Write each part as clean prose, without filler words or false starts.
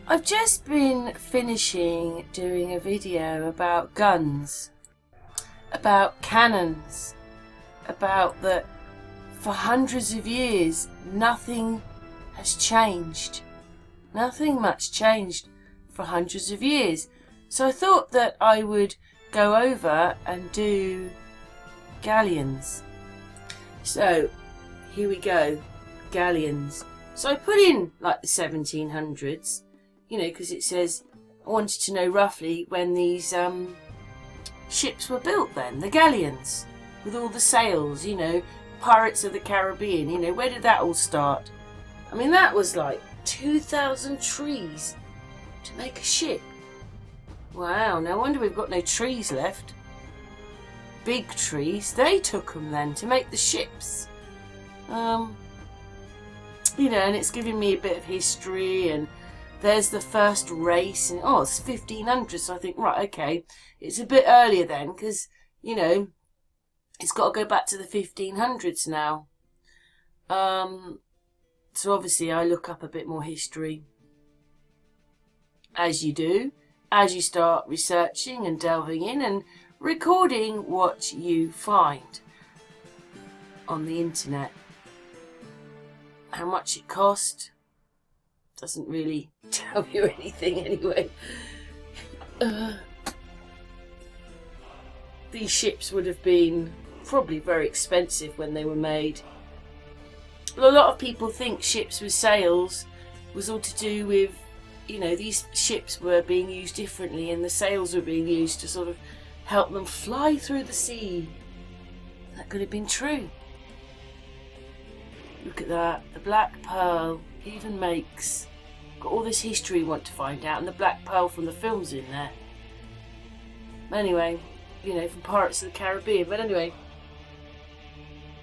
I've just been finishing doing a video about guns, about cannons, about that for hundreds of years nothing has changed. Nothing much changed for hundreds of years. So I thought that I would go over and do galleons. So here we go, galleons. So I put in like the 1700s, you know, because it says I wanted to know roughly when these ships were built then, the galleons, with all the sails, you know, Pirates of the Caribbean, you know, where did that all start? I mean, that was like 2,000 trees to make a ship. Wow, no wonder we've got no trees left. Big trees, they took them then to make the ships. You know, and it's giving me a bit of history, and there's the first race, and oh, it's 1500, so I think, right, okay, it's a bit earlier then, because, you know, it's got to go back to the 1500s now. So obviously I look up a bit more history, as you do, as you start researching and delving in and recording what you find on the internet. How much it cost doesn't really tell you anything anyway. These ships would have been probably very expensive when they were made. A lot of people think ships with sails was all to do with, you know, these ships were being used differently and the sails were being used to sort of help them fly through the sea. That could have been true. Look at that, the black pearl even makes, got all this history you want to find out, and the black pearl from the film's in there. Anyway, you know, from Pirates of the Caribbean, but anyway.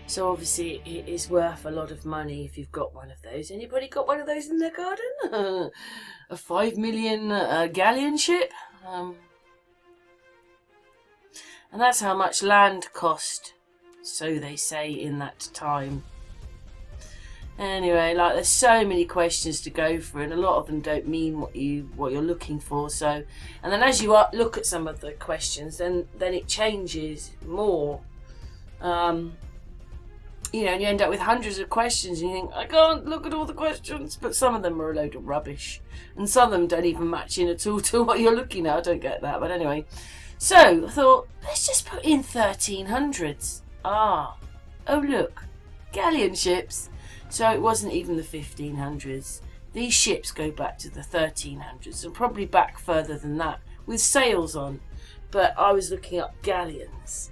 So obviously it is worth a lot of money if you've got one of those. Anybody got one of those in their garden? A 5 million galleon ship? And that's how much land cost, so they say, in that time. Anyway, like, there's so many questions to go through, and a lot of them don't mean what you're looking for. So, and then as you look at some of the questions, then it changes more. You know, and you end up with hundreds of questions, and you think, I can't look at all the questions, but some of them are a load of rubbish, and some of them don't even match in at all to what you're looking at. I don't get that, but anyway. So I thought, let's just put in 1300s. Oh look, galleon ships. So it wasn't even the 1500s. These ships go back to the 1300s, and probably back further than that, with sails on. But I was looking up galleons.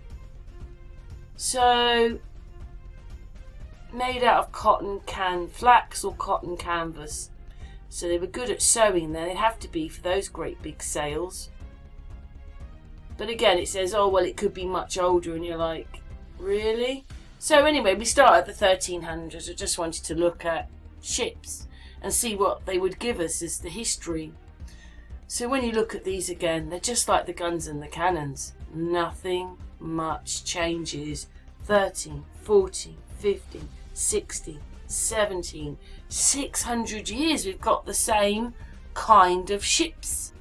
So, made out of cotton flax or cotton canvas. So they were good at sewing then. They'd have to be for those great big sails. But again, it says, oh, well, it could be much older, and you're like, really? So anyway, we start at the 1300s. I just wanted to look at ships and see what they would give us as the history. So when you look at these again, they're just like the guns and the cannons. Nothing much changes. 13, 14, 15, 16, 17, 600 years we've got the same kind of ships.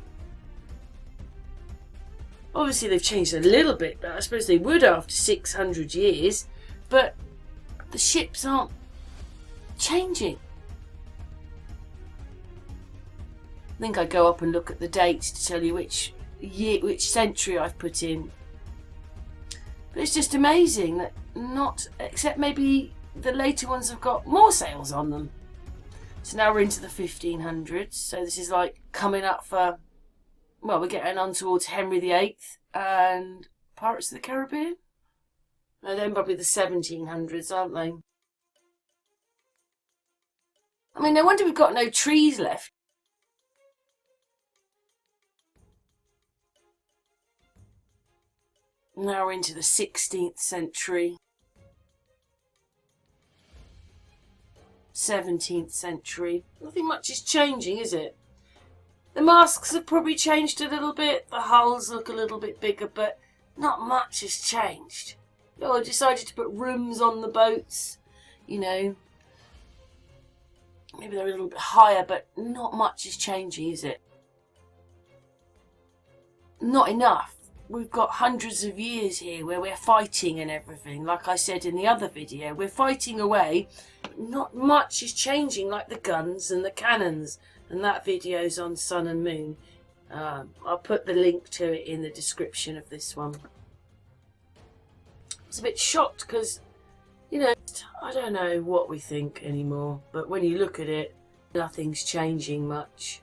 Obviously they've changed a little bit, but I suppose they would after 600 years. But the ships aren't changing. I think I go up and look at the dates to tell you which year, which century I've put in. But it's just amazing that not, except maybe the later ones have got more sails on them. So now we're into the 1500s. So this is like coming up for, well, we're getting on towards Henry VIII and Pirates of the Caribbean. No, then probably the 1700s, aren't they? I mean, no wonder we've got no trees left. Now we're into the 16th century. 17th century. Nothing much is changing, is it? The masks have probably changed a little bit. The hulls look a little bit bigger, but not much has changed. Oh, I decided to put rooms on the boats, you know. Maybe they're a little bit higher, but not much is changing, is it? Not enough. We've got hundreds of years here where we're fighting and everything. Like I said in the other video, we're fighting away, but not much is changing, like the guns and the cannons. And that video's on Sun and Moon. I'll put the link to it in the description of this one. I was a bit shocked because, you know, I don't know what we think anymore. But when you look at it, nothing's changing much.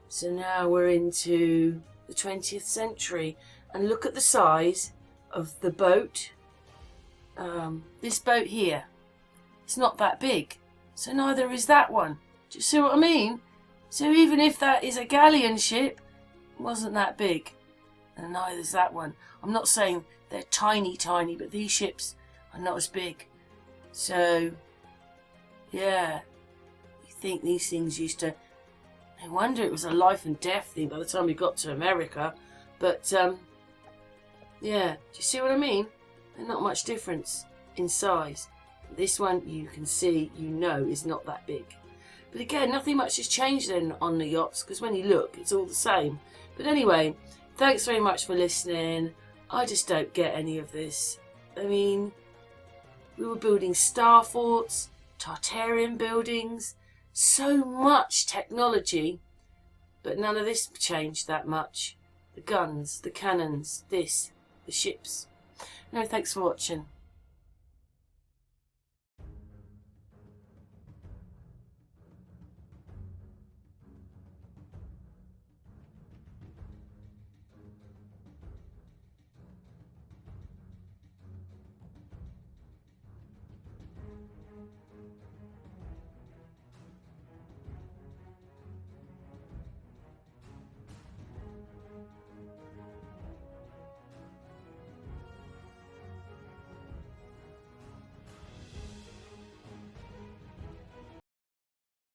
So now we're into the 20th century, and look at the size of the boat. This boat here, it's not that big, so neither is that one. Do you see what I mean? So even if that is a galleon ship, it wasn't that big, and neither's that one. I'm not saying they're tiny, but these ships are not as big. So, yeah, you think these things used to... No wonder it was a life and death thing by the time we got to America. But, yeah, do you see what I mean? There's not much difference in size. This one, you can see, you know, is not that big. But again, nothing much has changed then on the yachts, because when you look, it's all the same. But anyway, thanks very much for listening. I just don't get any of this. I mean, we were building star forts, Tartarian buildings, so much technology, but none of this changed that much. The guns, the cannons, this, the ships. No, thanks for watching.